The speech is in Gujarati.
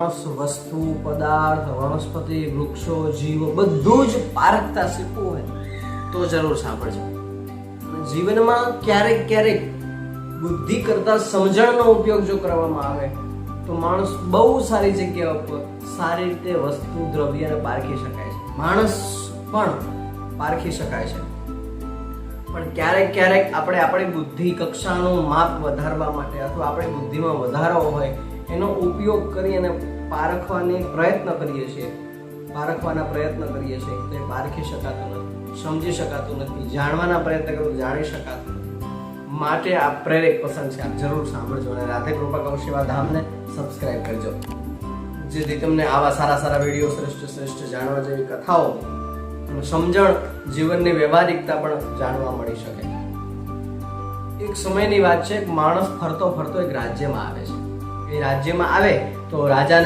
વસ્તુ, પદાર્થ, વનસ્પતિ, વૃક્ષો, જીવો બધું જ પારખતા શીખવું હોય તો જરૂર સાંભળજો. જીવનમાં ક્યારેક ક્યારેક બુદ્ધિ કરતા સમજણનો ઉપયોગ જો કરવામાં આવે તો માણસ બહુ સારી જગ્યા ઉપર સારી રીતે વસ્તુ, દ્રવ્યને પારખી શકાય છે. માણસ પણ પારખી શકાય છે. પણ ક્યારેક ક્યારેક આપણે આપણી બુદ્ધિ કક્ષાનું માપ વધારવા માટે અથવા આપણી બુદ્ધિમાં વધારો હોય એનો ઉપયોગ કરી અને પારખવાના પ્રયત્ન કરીએ છીએ તો એ પારખી શકાતું નથી, સમજી શકાતું નથી. જાણવાના પ્રયત્ન કરો જાણી શકાતું નથી. માટે આ પ્રેરક પસંદ છે, આપ જરૂર સાંભળજો અને રાધે કૃપા કૌશિવા ધામને સબસ્ક્રાઇબ કરજો, જેથી તમને આવા સારા સારા વિડીયો, શ્રેષ્ઠ જાણવા જેવી કથાઓ અને સમજણ, જીવનની વ્યવહારિકતા પણ જાણવા મળી શકે. એક સમયની વાત છે, એક માણસ ફરતો ફરતો એક રાજ્યમાં આવે છે. એ રાજ્યમાં આવે તો રાજાને